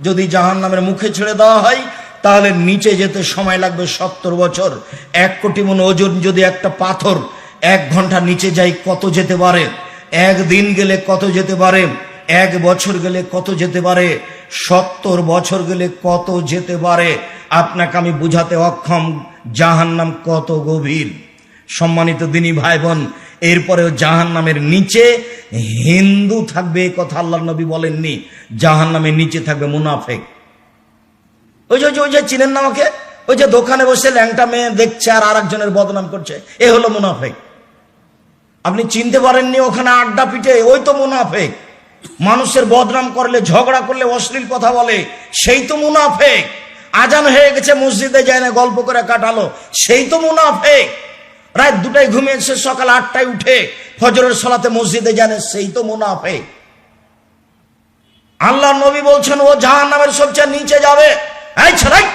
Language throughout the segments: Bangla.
যদি জাহান্নামের মুখে ছেড়ে দেওয়া হয় তাহলে নিচে যেতে সময় লাগবে 70 বছর। 1 কোটি মণ ওজন যদি একটা পাথর 1 ঘন্টা নিচে যায় কত যেতে পারে? 1 দিন গেলে কত যেতে পারে? 1 বছর গেলে কত যেতে পারে? 70 বছর গেলে কত যেতে পারে? আপনাকে আমি বুঝাতে অক্ষম জাহান্নাম কত গভীর। সম্মানিত দিনী ভাই বোন, এরপরেও জাহান্নামের নিচে হিন্দু থাকবে এ কথা আল্লাহর নবী বলেননি। জাহান্নামের নিচে থাকবে মুনাফিক। ওই যে চিনেন না আমাকে? ওই যে দোকানে বসে ল্যাংটা মেয়ে দেখছে আর আরেকজনের বদনাম করছে, এ হলো মুনাফিক। আপনি চিনতে পারেননি? ওখানে আড্ডা পিটে, ওই তো মুনাফিক। মানুষের বদনাম করলে, ঝগড়া করলে, অশ্লীল কথা বলে, সেই তো মুনাফিক। আজান হয়ে গেছে, মসজিদে যায় না, গল্প করে কাটালো, সেই তো মুনাফিক। রাত 2টায় ঘুমিয়েছে, সকাল 8টায় উঠে ফজরের সালাতে মসজিদে যায় না, সেই তো মুনাফিক। আল্লাহর নবী বলছেন ও জাহান্নামের সবচেয়ে নিচে যাবে। এই ছেড়াই,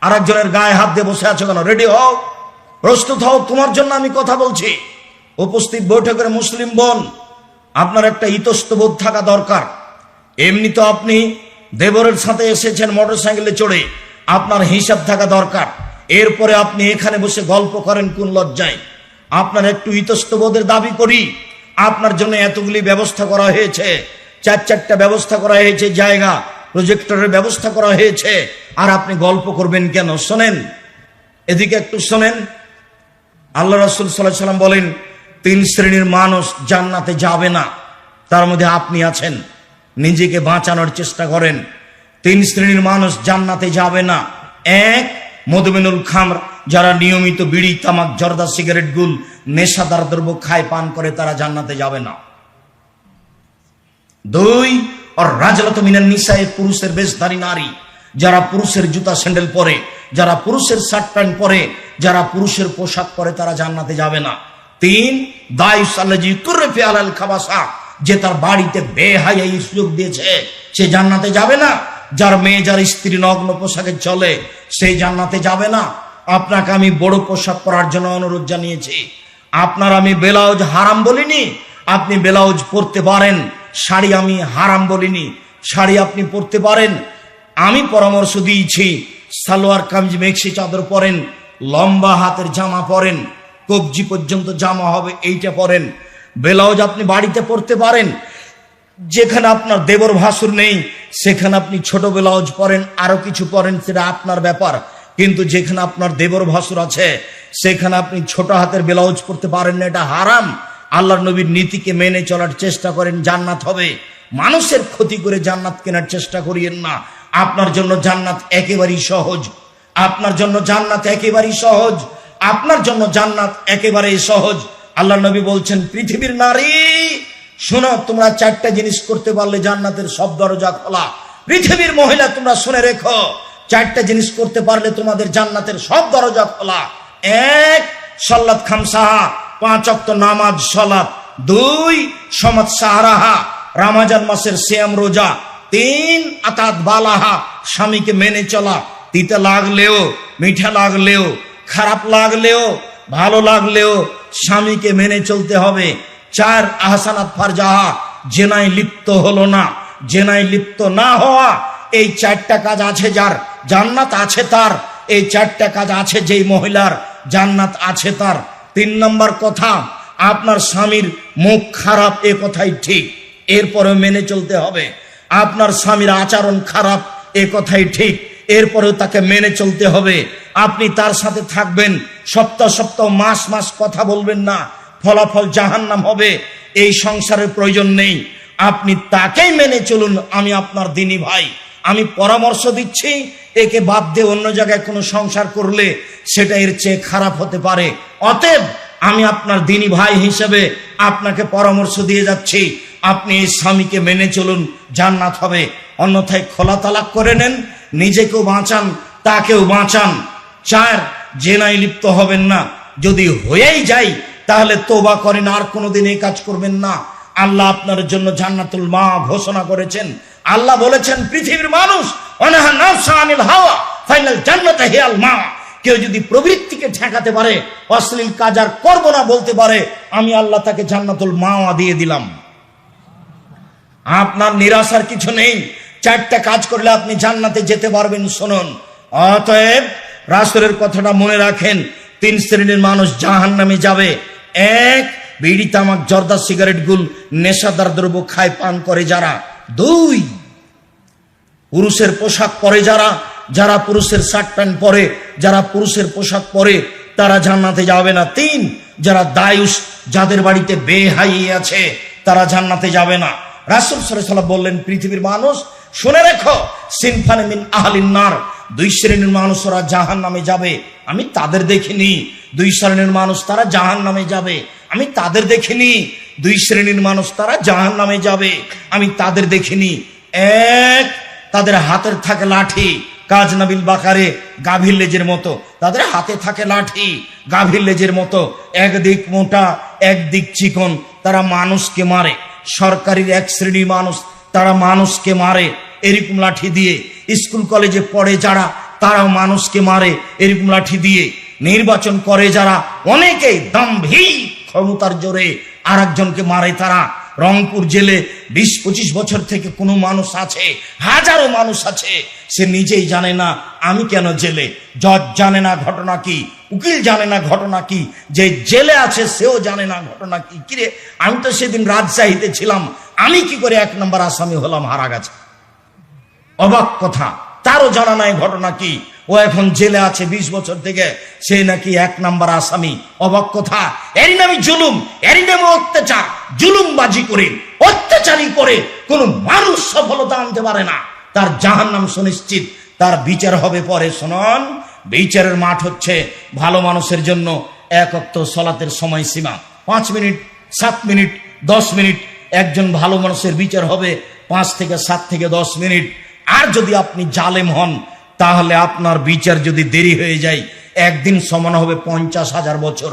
আরেকজনের গায়ে হাত দিয়ে বসে আছো কেন? রেডি হও, প্রস্তুত হও, তোমার জন্য আমি কথা বলছি। উপস্থিত বৈঠকের মুসলিম বোন, আপনার একটা ইতস্তবোধ থাকা দরকার। এমনি তো আপনি দেবরের সাথে এসেছেন মোটরসাইকেলে চড়ে, আপনার হিসাব থাকা দরকার। এরপরে আপনি এখানে বসে গল্প করেন কোন লজ্জায়? আপনার একটু ইতস্তবোধের দাবি করি। আপনার জন্য এতগুলি ব্যবস্থা করা হয়েছে, 4টা ব্যবস্থা করা হয়েছে, জায়গা, প্রজেক্টরের ব্যবস্থা করা হয়েছে, আর আপনি গল্প করবেন কেন? শোনেন, এদিকে একটু শোনেন। আল্লাহ রাসূল সাল্লাল্লাহু আলাইহি ওয়াসাল্লাম বলেন 3 শ্রেণীর মানুষ জান্নাতে যাবে না, তার মধ্যে আপনি আছেন। নিজেকে বাঁচানোর চেষ্টা করেন। 3 শ্রেণীর মানুষ জান্নাতে যাবে না। 1, মদমিনুল খামর, যারা নিয়মিত বিড়ি, তামাক, জর্দা, সিগারেট, গুল, নেশাদার দ্রব্য খায়, পান করে, তারা জান্নাতে যাবে না। 2, আর রাজলাত মিনান নিসায়ে, পুরুষের বেশধারী নারী, যারা পুরুষের জুতা স্যান্ডেল পরে, যারা পুরুষের শার্ট প্যান্ট পরে, যারা পুরুষের পোশাক পরে, তারা জান্নাতে যাবে না। 3, দায়ুস আল্লাযী তুরফি আলাল খাবাসা, যে তার বাড়িতে বেহায়াই সুযোগ দিয়েছে, সে জান্নাতে যাবে না। যার মেয়ে, যার স্ত্রী নগ্ন পোশাকে চলে, সেই জান্নাতে যাবে না। আপনাকে আমি বড় পোশাক পরার জন্য অনুরোধ জানিয়েছি। আপনার আমি ব্লাউজ হারাম বলিনি, আপনি ব্লাউজ পরতে পারেন। শাড়ি আমি হারাম বলিনি, শাড়ি আপনি পরতে পারেন। আমি পরামর্শ দিয়েছি সালোয়ার কামিজ, মেক্সি চাদর পরেন, লম্বা হাতের জামা পরেন, কবজি পর্যন্ত জামা হবে, এইটা পরেন। ব্লাউজ আপনি বাড়িতে পরতে পারেন। যেখানে আপনার দেবর ভাসুর নেই সেখানে আপনি ছোট ব্লাউজ পরেন, আরো কিছু পরেন, সেটা আপনার ব্যাপার। কিন্তু যেখানে আপনার দেবর ভাসুর আছে সেখানে আপনি ছোট হাতের ব্লাউজ পরতে পারেন না, এটা হারাম। আল্লাহর নবীর নীতিকে মেনে চলার চেষ্টা করেন, জান্নাত হবে। মানুষের ক্ষতি করে জান্নাত কেনার চেষ্টা করিয়েন না। আপনার জন্য জান্নাত একেবারেই সহজ, আপনার জন্য জান্নাত একেবারেই সহজ, আপনার জন্য জান্নাত একেবারেই সহজ। আল্লাহ নবী বলছেন, পৃথিবীর নারী শোনো, তোমরা 4টা জিনিস করতে পারলে জান্নাতের সব দরজা খোলা। পৃথিবীর মহিলা, তোমরা শুনে রেখো, 4টা জিনিস করতে পারলে তোমাদের জান্নাতের সব দরজা খোলা। 1, সালাত খামসাহা, 5 ওয়াক্ত নামাজ সালাত। 2, সমাজ সাহারাহা, রমজান মাসের সিয়াম রোজা। 3, আতাত বালাহা, স্বামীকে মেনে চলা, তিতা লাগলেও, মিঠা লাগলেও, খারাপ লাগলেও, ভালো লাগলেও স্বামীকে মেনে চলতে হবে। 4, আহসানাত ফারজাহা, জেনায় লিপ্ত হলো না। জেনায় লিপ্ত না হওয়া, এই 4টা কাজ আছে যার, জান্নাত আছে তার। এই 4টা কাজ আছে যেই মহিলার, জান্নাত আছে তার। 3 নম্বর কথা, আপনার স্বামীর মুখ খারাপ, এ কথাই ঠিক, এরপরেও মেনে চলতে হবে। আপনার স্বামীর আচরণ খারাপ, এ কথাই ঠিক, এরপরেও তাকে মেনে চলতে হবে। আপনি তার সাথে থাকবেন, সপ্তাহ সপ্তাহ, মাস মাস কথা বলবেন না, ফলাফল জাহান্নাম হবে। এই সংসারের প্রয়োজন নেই, আপনি তাকেই মেনে চলুন। আমি আপনার দিনী ভাই, আমি পরামর্শ দিচ্ছি, একে বাদ দিয়ে অন্য জায়গায় কোনো সংসার করলে সেটা এর চেয়ে খারাপ হতে পারে। অতএব আমি আপনার দিনী ভাই হিসেবে আপনাকে পরামর্শ দিয়ে যাচ্ছি, আপনি এই স্বামীকে মেনে চলুন, জান্নাত হবে। অন্যথায় খোলা তালাক করে নেন, নিজেকেও বাঁচান, তাকেও বাঁচান। 4, জেনায় লিপ্ত হবেন না। যদি হয়েই যাই তাহলে তওবা করেন, আর কোনোদিন এই কাজ করবেন না। আল্লাহ আপনার জন্য জান্নাতুল মা ঘোষণা করেছেন। আল্লাহ বলেছেন, পৃথিবীর মানুষ অনাহা নাফসা আনিল হাওয়া ফাইনাল জান্নাতে হিয়াল মা, কেউ যদি প্রবৃত্তিকে ঠেকাতে পারে, অশ্লীল কাজ আর করবো না বলতে পারে, আমি আল্লাহ তাকে জান্নাতুল মাওয়া দিয়ে দিলাম। আপনার নিরাশার কিছু নেই, 4টা কাজ করলে আপনি জান্নাতে যেতে পারবেন। শুনুন, অতএব রাসূলের কথাটা মনে রাখেন। 3 শ্রেণীর মানুষ জাহান্নামে যাবে। 1, বিড়ি তামাক জর্দা সিগারেট গুল নেশাদার দ্রব্য খায় পান করে যারা। 2, পুরুষের পোশাক পরে যারা, যারা পুরুষের শার্ট প্যান্ট পরে, যারা পুরুষের পোশাক পরে তারা জান্নাতে যাবে না। 3, যারা দায়ুস, যাদের বাড়িতে বেহাই আছে তারা জান্নাতে যাবে না। রাসূল সাল্লাল্লাহু আলাইহি ওয়াসাল্লাম বললেন, পৃথিবীর মানুষ শুনে রেখো, সিনফানে মিন আহলিন নার, 2 শ্রেণীর মানুষ ওরা জাহান্নামে যাবে, আমি তাদের দেখিনি। 2 শ্রেণীর মানুষ তারা জাহান্নামে যাবে, আমি তাদের দেখিনি। 2 শ্রেণীর মানুষ তারা জাহান্নামে যাবে, আমি তাদের দেখিনি। 1, তাদের হাতের থাকে লাঠি, কাজ নাবিল বাকারে গাভীর লেজের মতো, তাদের হাতে থাকে লাঠি গাভীর লেজের মতো, একদিক মোটা একদিক চিকন, তারা মানুষকে মারে। সরকারি 1 শ্রেণীর মানুষ, তারা মানুষকে মারে এরকম লাঠি দিয়ে। স্কুল কলেজে পড়ে যারা, তারাও মানুষকে মারে এরকম লাঠি দিয়ে। নির্বাচন করে যারা, অনেকেই দাম্ভিক ক্ষমতার জোরে আর একজনকে মারে তারা। রংপুর জেলে 20-25 বছর থেকে কোনো মানুষ আছে, হাজারো মানুষ আছে, সে নিজেই জানে না আমি কেন জেলে। জজ জানে না ঘটনা কি, উকিল জানে না ঘটনা কি, যে জেলে আছে সেও জানে না ঘটনা কি। কিরে, আমি তো সেদিন রাজশাহীতে ছিলাম, আমি কি করে 1 নম্বর আসামি হলাম হারা গেছে? অবাক কথা, তারও জানা নাই ঘটনা কি। ও এখন জেলে আছে 20 বছর থেকে, সে নাকি 1 নম্বর আসামি। অবাক কথা। এরই নামে জুলুম, এরই নামে অত্যাচার। জুলুমবাজি করে, অত্যাচারী করে কোন মানুষ সফলতা আনতে পারে না, তার জাহান্নাম সুনিশ্চিত, তার বিচার হবে পরে। শুনুন, বিচারের মাঠ হচ্ছে ভালো মানুষের জন্য 1 ওয়াক্ত সালাতের সময়সীমা 5 মিনিট, 7 মিনিট, 10 মিনিট। একজন ভালো মানুষের বিচার হবে 5 থেকে 7 থেকে 10 মিনিট। আর যদি আপনি জালেম হন, তাহলে আপনার বিচার যদি দেরি হয়ে যায়, একদিন সমান হবে 50,000 বছর।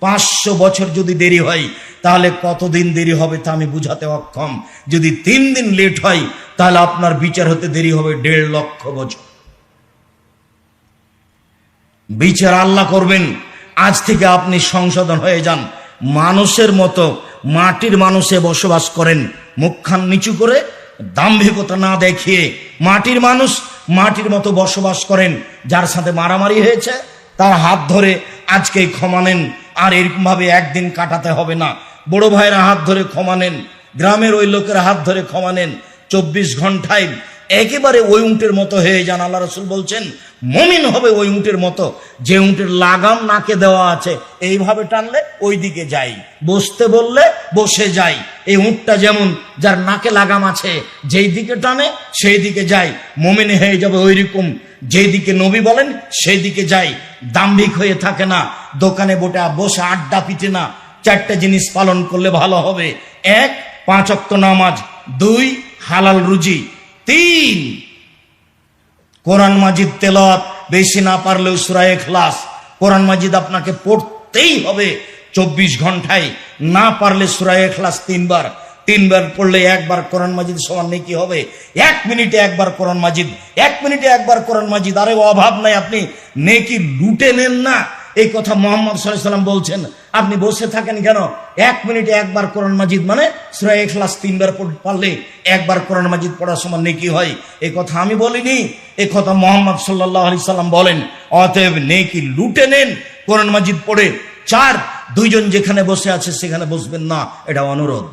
500 বছর যদি দেরি হয়, তাহলে কতদিন দেরি হবে তা আমি বুঝাতে অক্ষম। যদি 3 দিন লেট হয়, তাহলে আপনার বিচার হতে দেরি হবে 1.5 লক্ষ বছর। বিচার আল্লাহ করবেন। আজ থেকে আপনি সংশোধন হয়ে যান, মানুষের মতো মাটির মানুষে বসবাস করেন, মুখখান নিচু করে, দাম্ভিকতা না দেখিয়ে মাটির মানুষ মাটির মতো বসবাস করেন। যার সাথে মারামারি হয়েছে তার হাত ধরে আজকেই ক্ষমা নেন, আর এরকম ভাবে একদিন কাটাতে হবে না। বড় ভাইয়েরা হাত ধরে ক্ষমা নেন, গ্রামের ওই লোকের হাত ধরে ক্ষমা নেন। 24 ঘন্টায় একেবারে ওই উঁটের মতো হয়ে যান। আল্লাহ রাসূল বলছেন, মুমিন হবে ওই উঁটের মতো, যে উঁটের লাগাম নাকে দেওয়া আছে, এইভাবে টানলে ওই দিকে যাই, বসতে বললে বসে যাই। এই উঁটটা যেমন, যার নাকে লাগাম আছে, যেই দিকে টানে সেই দিকে যাই। মুমিন হয়ে যাবে ওই রকম, যেই দিকে নবী বলেন সেই দিকে যাই। দাম্ভিক হয়ে থাকে না, দোকানে বসে আড্ডা পিটে না। 4টা জিনিস পালন করলে ভালো হবে। 1, 5 ওয়াক্ত নামাজ। 2, হালাল রুজি। 3, কোরআন মাজিদ তেলাওয়াত, বেশি না পারলেও সূরা ইখলাস। কোরআন মাজিদ আপনাকে পড়তেই হবে 24 ঘন্টায়, না পারলে সূরা ইখলাস 3 বার। 3 বার পড়লে 1 বার কোরআন মাজিদ সমান নেকি হবে। 1 মিনিটে 1 বার কোরআন মাজিদ, 1 মিনিটে 1 বার কোরআন মাজিদ। আরে অভাব নাই, আপনি নেকি লুটে নেন না, এই কথা মুহাম্মদ সাল্লাল্লাহু আলাইহি ওয়াসাল্লাম বলছেন। আপনি বসে থাকেন কেন? 1 মিনিটে 1 বার কোরআন মাজিদ মানে সূরা ইখলাস 3 বার পড়লে 1 বার কোরআন মাজিদ পড়ার সমান নেকি হয়। এই কথা আমি বলিনি, এই কথা মুহাম্মদ সাল্লাল্লাহু আলাইহি সাল্লাম বলেন। অতএব নেকি লুটে নেন কোরআন মাজিদ পড়ে। 4, 2 জন যেখানে বসে আছে সেখানে বসবেন না, এটা অনুরোধ।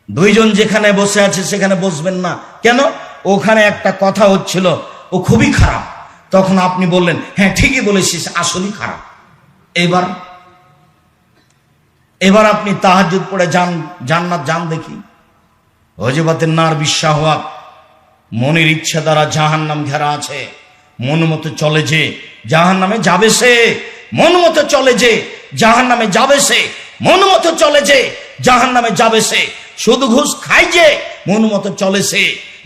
2 জন যেখানে বসে আছে সেখানে বসবেন না। কেন? ওখানে একটা কথা হচ্ছিল, ও খুবই খারাপ। তখন আপনি বললেন, হ্যাঁ ঠিকই বলেছিস, আসলেই খারাপ। এবার আপনি তাহাজ্জুদ পড়ে যান, জান্নাত যান দেখি। হযরতের নার বিশাহাওয়াত, মনের ইচ্ছা দ্বারা জাহান্নাম ঘেরা আছে। মন মতো চলে যে জাহান্নামে যাবে সে, মন মতো চলে যে জাহান্নামে যাবে সে, মন মতো চলে যে জাহান্নামে যাবে সে। শুধু ঘুষ খাই যে মন মতো চলে সে,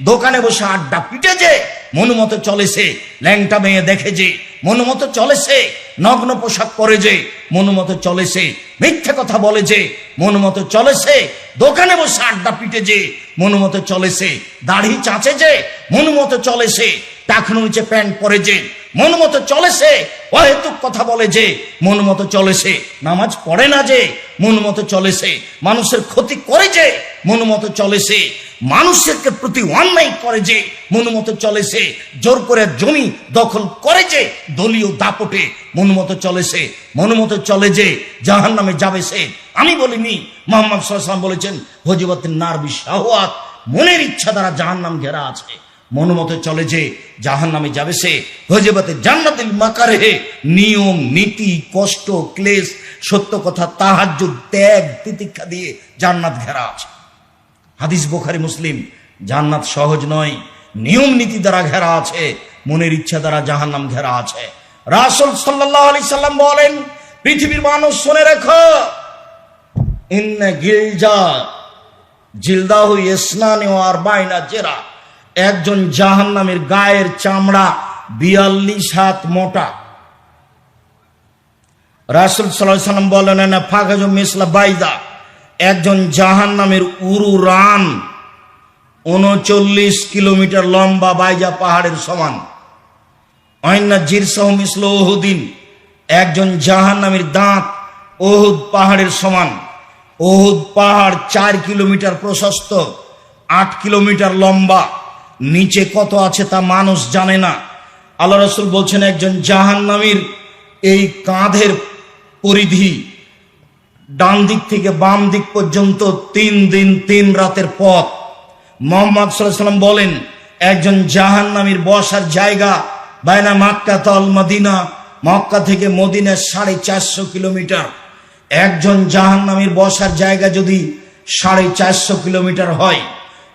দোকানে বসে আড্ডা পিটে যে মন মতো চলে সে, ল্যাংটা মেয়ে দেখে যে মন মতো চলে সে, নগ্ন পোশাক পরে যে মন মতো চলে সে, মিথ্যে কথা বলে যে মন মতো চলে সে, দোকানে বসে আড্ডা পিটে যে মন মতো চলে সে, দাড়ি চাচে যে মন মতো চলে সে, টাকনু নিচে প্যান্ট পরে যে, মন মতো চলেছে, অহেতুক কথা বলে যে, মন মতো চলেছে, নামাজ পড়ে না যে, মন মতো চলেছে, মানুষের ক্ষতি করে যে, মন মতো চলেছে, মানুষের প্রতি অন্যায় করে যে, মন মতো চলেছে, জোর করে জমি দখল করে যে, দলীয় দাপটে মন মতো চলেছে, মন মতো চলে যে জাহান্নামে যাবে সে। আমি বলিনি, মুহাম্মদ সাল্লাল্লাহু আলাইহি ওয়াসাল্লাম বলেছেন হজিবাতিন নার বিশাওয়াত, মনের ইচ্ছা দ্বারা জাহান্নাম ঘেরা আছে, মন মতো চলে যে জাহান্নামে যাবে সে। হজিবাতে জান্নাতুল মাকারিহ, নিয়ম নীতি কষ্ট ক্লেশ সত্য কথা তাহাজ্জুদ ত্যাগ তিতিক্ষা দিয়ে জান্নাত ঘেরা আছে। হাদিস বুখারী মুসলিম। জান্নাত সহজ নয়, নিয়ম নীতি দ্বারা ঘেরা আছে, মনের ইচ্ছা দ্বারা জাহান্নাম ঘেরা আছে। রাসূল সাল্লাল্লাহু আলাইহি সাল্লাম বলেন, পৃথিবীর মানুষ শুনে রেখো, ইন্না গিলজা জিলদাহু ইসনানি ওয়া আরবাইনা জেরা, একজন জাহান্নামের গায়ের চামড়া 42 হাত মোটা। রাসূল সাল্লাল্লাহু আলাইহি সাল্লাম বলেন, না ফাগাজু মিসলা বাইদা, একজন জাহান্নামের উরু রান 39 কিলোমিটার লম্বা, বাইজা পাহাড়ের সমান। আইনা জিরসাহু মিসলু উহুদিন, একজন জাহান্নামের দাঁত উহুদ পাহাড়ের সমান। উহুদ পাহাড় 4 কিলোমিটার প্রশস্ত, 8 কিলোমিটার লম্বা, নিচে কত আছে তা মানুষ জানে না। আল্লাহ রাসূল বলছেন, একজন জাহান্নামীর এই কাঁধের পরিধি ডান দিক থেকে বাম দিক পর্যন্ত 3 দিন 3 রাতের পথ। মুহাম্মদ সাল্লাল্লাহু আলাইহি ওয়াসাল্লাম বলেন, একজন জাহান্নামীর বসার জায়গা বাইনা মক্কা তাল মদিনা, মক্কা থেকে মদিনা 450 কিলোমিটার। একজন জাহান্নামীর বসার জায়গা যদি 450 কিলোমিটার হয়,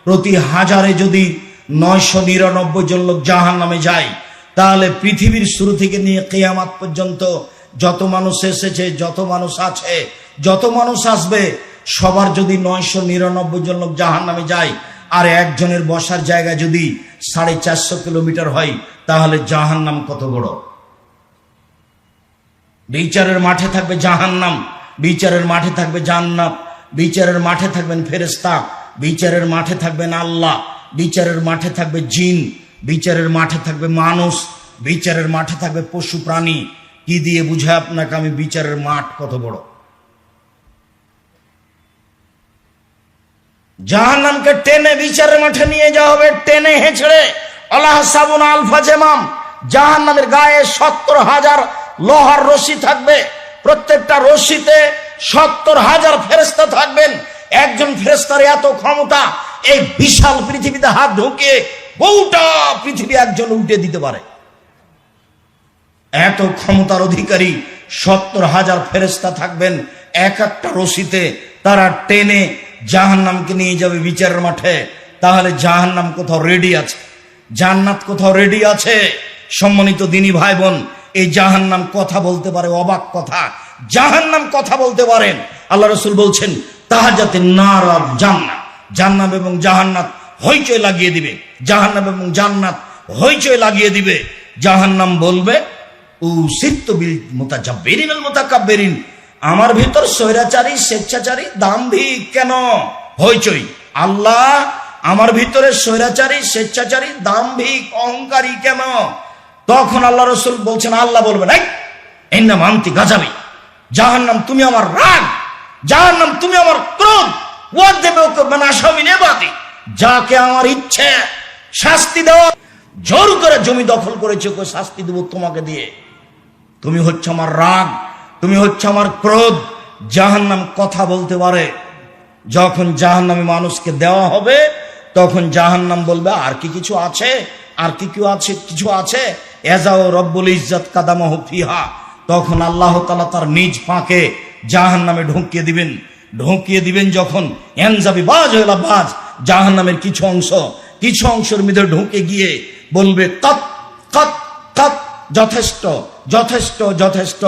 প্রতি হাজারে যদি 999 জন লোক জাহান্নামে যায়, তাহলে পৃথিবীর শুরু থেকে নিয়ে কিয়ামত পর্যন্ত যত মানুষ এসেছে, যত মানুষ আছে, যত মানুষ আসবে, সবার যদি 999 জন লোক জাহান্নামে যায়, আর একজনের বসার জায়গা যদি 450 কিলোমিটার হয়, তাহলে জাহান্নাম কত বড়। বিচারের মাঠে থাকবে জাহান্নাম, বিচারের মাঠে থাকবে জান্নাত, বিচারের মাঠে থাকবেন ফেরেশতা, বিচারের মাঠে থাকবেন আল্লাহ, বিচারের মাঠে থাকবে জিন, বিচারের মাঠে থাকবে মানুষ, বিচারের মাঠে থাকবে পশু প্রাণী। কি দিয়ে বুঝায় আপনাকে আমি বিচারের মাঠ কত বড়। জাহান্নামকে টেনে বিচারের মাঠে নিয়ে যাওয়া হবে, টেনে হেঁচড়ে। আল্লাহ সাবুন আলফা জেমাম, জাহান্নামের গায়ে 70,000 লোহার রশি থাকবে, প্রত্যেকটা রশিতে 70,000 ফেরেশতা থাকবেন। একজন ফেরেশতার এত ক্ষমতা, এই বিশাল পৃথিবীতে হাত ঢুকিয়ে গোটা পৃথিবী একজন উল্টে দিতে পারে। এত ক্ষমতার অধিকারী 70,000 ফেরেশতা থাকবেন এক একটা রশিতে, তারা টেনে জাহান্নামকে নিয়ে যাবে বিচারের মাঠে। তাহলে জাহান্নাম কোথাও রেডি আছে, জান্নাত কোথাও রেডি আছে। সম্মানিত দিনী ভাই বোন, এই জাহান্নাম কথা বলতে পারে, অবাক কথা, জাহান্নাম কথা বলতে পারেন। আল্লাহ রাসূল বলছেন, তাহাজাতে নার আর জান্নাত, জান্নাত এবং জাহান্নাত হইচই লাগিয়ে দিবে, জাহান্নাম এবং জান্নাত হইচই লাগিয়ে দিবে। জাহান্নাম বলবে, উসিরতু বিল মুতাজাব্বিরিন আল মুতাকাব্বিরিন, আমার ভিতর স্বৈরাচারী স্বেচ্ছাচারী দাম্ভিক কেন হইচই। আল্লাহ, আমার ভিতরে স্বৈরাচারী স্বেচ্ছাচারী দাম্ভিক অহংকারী কেন? তখন আল্লাহ রাসূল বলছেন, আল্লাহ বলবেন, এই ইন্নামা আনতি গাযাবি, জাহান্নাম তুমি আমার রাগ, জাহান্নাম তুমি আমার ক্রোধ, ওয়াদেবুকা মান আশা মিন ইবাদি, যাকে আমার ইচ্ছে শাস্তি দেওয়া, জোর করে জমি দখল করেছে, ওকে শাস্তি দেব তোমাকে দিয়ে। তুমি হচ্ছে আমার রাগ, তুমি হচ্ছে আমার ক্রোধ। জাহান্নাম কথা বলতে পারে। যখন জাহান্নামী মানুষকে দেওয়া হবে, তখন জাহান্নাম বলবে, আর কি কিছু আছে, আর কি কেউ আছে, কিছু আছে। এজাও রব্বুল ইজ্জত কাদামাহু ফিহা, তখন আল্লাহ তাআলা তার নিজ পাকে জাহান্নামে ঢুকিয়ে দিবেন। ঢুকিয়ে দিবেন যখন, এনজাবি বাজ হইলা বাজ, জাহান্নামের কিছু অংশের মধ্যে ঢুকে গিয়ে বলবে, কত কত কত, যথেষ্ট যথেষ্ট যথেষ্ট।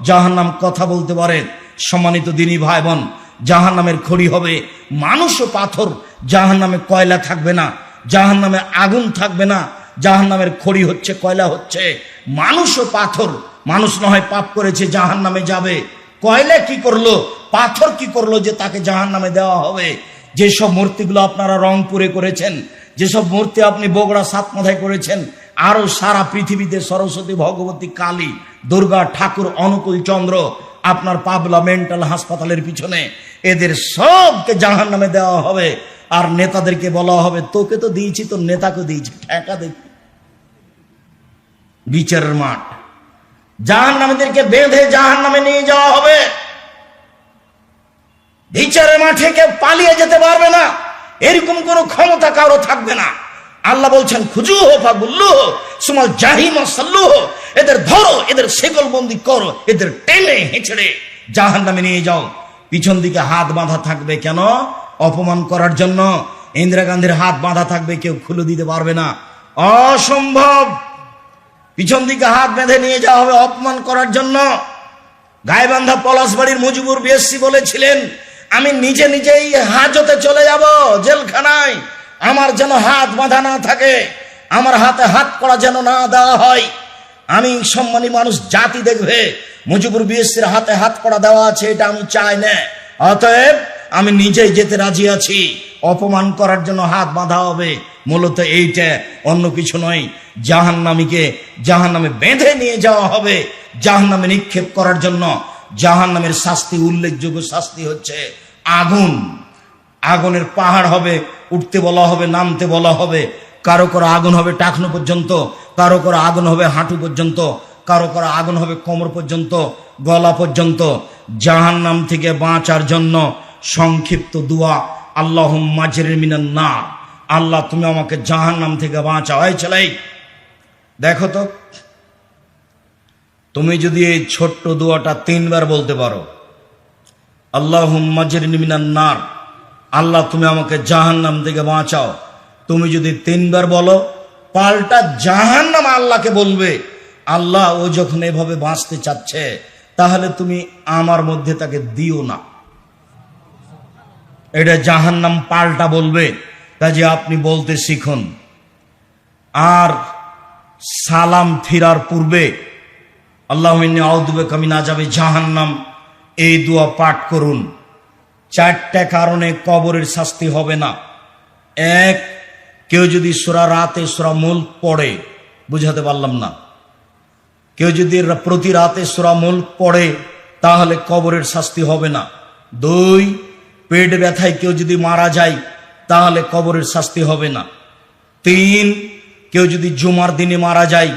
জাহান্নাম কথা বলতে পারে। সম্মানিত দিনী ভাই বোন, জাহান্নামের খড়ি হবে মানুষ ও পাথর, জাহান্নামে কয়লা থাকবে না, জাহান্নামে আগুন থাকবে না, জাহান্নামের খড়ি হচ্ছে, কয়লা হচ্ছে মানুষ ও পাথর। মানুষ না হয় পাপ করেছে, জাহান্নামে যাবে। কয়লা কি করলো, পাথর কি করলো যে তাকে জাহান্নামে দেওয়া হবে? যেসব মূর্তিগুলো আপনারা রংপুরে করেছেন, যেসব মূর্তি আপনি বগুড়া সাতমাথায় করেছেন, আরো সারা পৃথিবীতে সরস্বতী, ভগবতী, কালী, দুর্গা, ঠাকুর, অনুকূল চন্দ্র, আপনার পাবলা মেন্টাল হাসপাতালের পিছনে, এদের সবকে জাহান্নামে দেওয়া হবে। আর নেতাদেরকে বলা হবে, তোকে তো দিয়েছি, তোর নেতাকে দিয়েছি, ঠেকা দেখি। বিচারের মাঠ, জাহান্নামীদেরকে বেঁধে জাহান্নামে নিয়ে যাওয়া হবে। বিচারের মাঠে কেউ পালিয়ে যেতে পারবে না, এরকম কোন ক্ষমতা কারো থাকবে না। আল্লাহ বলছেন, খুজুহু ফাগুল্লুহু সুমাল জাহিমা সাল্লুহু, এদের ধরো, এদের সেগলবন্দি করো, এদের টেনে হেঁচড়ে জাহান্নামে নিয়ে যাও। পিছন দিকে হাত বাঁধা থাকবে, কেন? অপমান করার জন্য। ইন্দিরা গান্ধীর হাত বাঁধা থাকবে, কেউ খুলে দিতে পারবে না, অসম্ভব। পিছন দিকে হাত বেঁধে নিয়ে যাওয়া হবে অপমান করার জন্য। গাইবান্ধা পলাশবাড়ির মুজিবুর বিএসসি বলেছিলেন, আমি নিজে নিজেই হাজতে চলে যাব, জেলখানায়, আমার যেন হাত বাঁধা না থাকে, আমার হাতে হাত করা যেন না দেওয়া হয়। আমি সম্মানী মানুষ, জাতি দেখবে মুজিবুর বিএসসির হাতে হাত করা দেওয়া আছে, এটা আমি চাই না। অতএব আমি নিজেই যেতে রাজি আছি। অপমান করার জন্য হাত বাঁধা হবে, মূলত এইটা, অন্য কিছু নয়। জাহান্নামীকে জাহান্নামে বেঁধে নিয়ে যাওয়া হবে, জাহান্নামে নিক্ষেপ করার জন্য। জাহান্নামের শাস্তি, উল্লেখযোগ্য শাস্তি হচ্ছে আগুন। আগুনের পাহাড় হবে, উঠতে বলা হবে, নামতে বলা হবে। কারো কারো আগুন হবে টাকনো পর্যন্ত, কারো কারো আগুন হবে হাঁটু পর্যন্ত, কারো কারো আগুন হবে কোমর পর্যন্ত, গলা পর্যন্ত। জাহান্নাম থেকে বাঁচার জন্য সংক্ষিপ্ত দোয়া, আল্লাহুম্মা আজরিনি মিনান নার, আল্লাহ তুমি আমাকে জাহান্নাম থেকে বাঁচাও। এই ছেলেই দেখো তো, তুমি যদি এই ছোট্ট দোয়াটা 3 বার বলতে পারো, আল্লাহুম্মা আজরিনি মিনান নার, আল্লাহ তুমি আমাকে জাহান্নাম থেকে বাঁচাও, তুমি যদি 3 বার বলো, পাল্টা জাহান্নাম আল্লাহকে বলবে, আল্লাহ ও যখন এভাবে বাঁচতে চাচ্ছে, তাহলে তুমি আমার মধ্যে তাকে দিও না। এটা জাহান্নাম পাল্টা বলবে। কাজে আপনি বলতে শিখুন। আর সালাম ফিরার পূর্বে আল্লাহুম্মা ইন্নী আউযু বিকা মিন আযাবি জাহান্নাম, এই দোয়া পাঠ করুন। 4টা কারণে কবরের শাস্তি হবে না। 1, কেউ যদি সূরা রাতে সূরা মুলক পড়ে, বুঝাতে পারলাম না, কেউ যদি প্রতি রাতে সূরা মুলক পড়ে, তাহলে কবরের শাস্তি হবে না। 2, পেট ব্যথায় কেউ যদি মারা যায়, তাহলে কবরের শাস্তি হবে না। 3, কেউ যদি জুমার দিনে মারা যায়,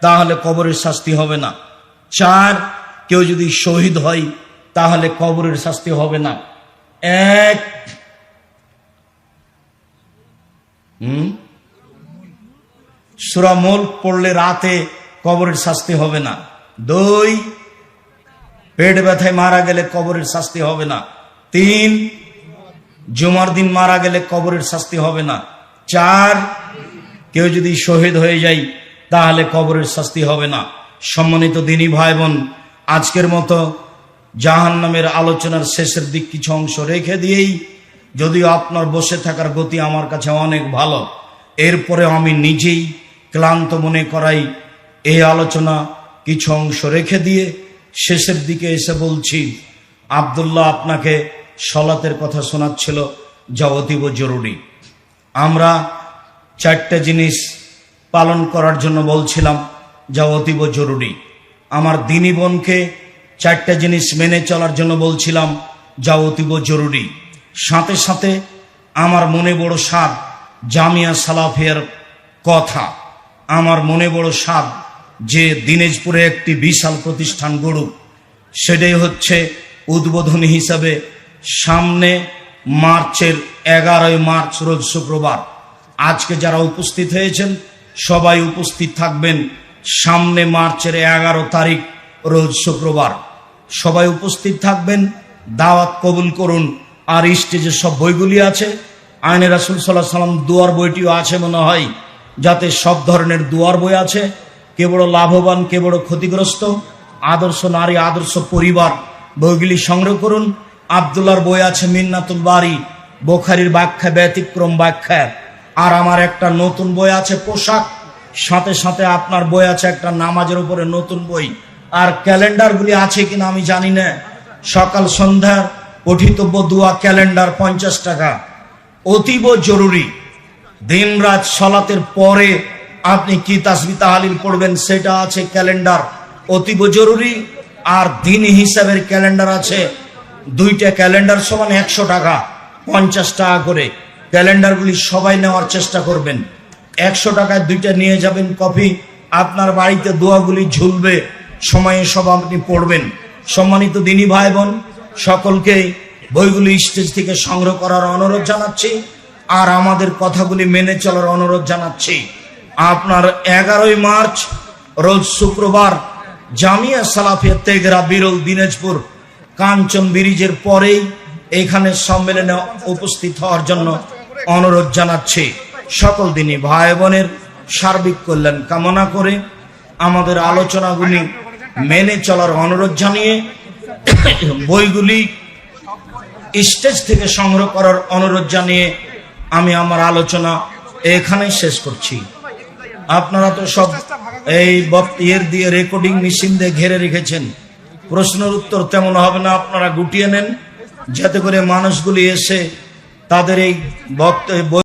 তাহলে কবরের শাস্তি হবে না। 4, কেউ যদি শহীদ হয়, তাহলে কবরের শাস্তি হবে না। 1, সূরা মুলক পড়লে রাতে কবরের শাস্তি হবে না। 2, পেট ব্যথায় মারা গেলে কবরের শাস্তি হবে না। 3, জুমার দিন মারা গেলে কবরের শাস্তি হবে না। 4, কেউ যদি শহীদ হয়ে যায়, তাহলে কবরের শাস্তি হবে না। সম্মানিত দিনী ভাই বোন, আজকের মতো জাহান্নামের আলোচনার শেষের দিক কিছু অংশ রেখে দিয়েই, যদিও আপনার বসে থাকার গতি আমার কাছে অনেক ভালো, এরপরে আমি নিজেই ক্লান্ত মনে করাই এই আলোচনা কিছু অংশ রেখে দিয়ে শেষের দিকে এসে বলছি, আব্দুল্লাহ আপনাকে সলাতের কথা শোনাচ্ছিল, যা অতীব জরুরি। আমরা 4টা জিনিস পালন করার জন্য বলছিলাম, যা অতীব জরুরি। আমার দিনী বোনকে 4টা জিনিস মেনে চলার জন্য বলছিলাম, যা অতীব জরুরি। সাথে সাথে আমার মনে বড় সাধ জামিয়া সালাফিয়ার কথা, আমার মনে বড় সাধ যে দিনাজপুরে একটি বিশাল প্রতিষ্ঠান গড়ুক। সেটাই হচ্ছে উদ্বোধনী হিসাবে সামনে মার্চের 11 মার্চ রোজ শুক্রবার, আজকে যারা উপস্থিত হয়েছেন সবাই উপস্থিত থাকবেন। সামনে মার্চের 11 তারিখ রোজ শুক্রবার সবাই উপস্থিত থাকবেন, দাওয়াত কবুল করুন। আর স্টেজে সব বইগুলি আছে, আইনে রাসূল সাল্লাল্লাহু আলাইহি ওয়াসাল্লাম দুয়ার বইটিও আছে মনে হয়, যাতে সব ধরনের দুয়ার বই আছে, কে বড় লাভবান কে বড় ক্ষতিগ্রস্ত, আদর্শ নারী আদর্শ পরিবার, বইগুলি সংগ্রহ করুন। আব্দুল্লাহর বই আছে মিন্নাতুল বারি, বুখারীর ব্যাখ্যা ব্যতিক্রম ব্যাখ্যা। আর আমার একটা নতুন বই আছে পোশাক, সাথে সাথে আপনার বই আছে একটা নামাজের উপরে নতুন বই। আর ক্যালেন্ডারগুলি আছে কিনা আমি জানি না, সকাল সন্ধ্যার পঠিতব্য দোয়া ক্যালেন্ডার 50 টাকা, অতীব জরুরি। দিন রাত সলাতের পরে আপনি কি তাসবিহ তাহলিল পড়বেন সেটা আছে, ক্যালেন্ডার অতীব জরুরি। আর দিন হিসাবের ক্যালেন্ডার আছে, দুইটা ক্যালেন্ডার সমান 100 টাকা, 50 টাকা করে। ক্যালেন্ডারগুলি সবাই নেওয়ার চেষ্টা করবেন। 100 টাকায় দুইটা নিয়ে যাবেন কপি, আপনার বাড়িতে দোয়াগুলি ঝুলবে, সময়ে সব আপনি পড়বেন। সম্মানিত দিনী ভাই বোন, সকলকে বইগুলি স্টেজ থেকে সংগ্রহ করার অনুরোধ জানাচ্ছি, আর আমাদের কথাগুলি মেনে চলার অনুরোধ জানাচ্ছি। আপনার 11ই মার্চ রোজ শুক্রবার জামিয়া সালাফিয়া তেঘরা বিরল দিনাজপুর কাঞ্চন ব্রিজের পরেই এখানে সম্মেলনে উপস্থিত হওয়ার জন্য অনুরোধ জানাচ্ছি। সকল দিনী ভাই বোনের সার্বিক কল্যাণ কামনা করে আমাদের আলোচনাগুলি মেনে চলার অনুরোধ জানিয়ে বইগুলি স্টেজ থেকে সংগ্রহ করার অনুরোধ জানিয়ে আমি আমার আলোচনা এখানে শেষ করছি। আপনারা তো সব এই দিয়ে রেকর্ডিং মেশিন দিয়ে ঘিরে রেখেছেন, প্রশ্নের উত্তর তেমন হবে না, আপনারা গুটিয়ে নেন যাতে করে মানুষগুলি এসে তাদের এই বক্তব্য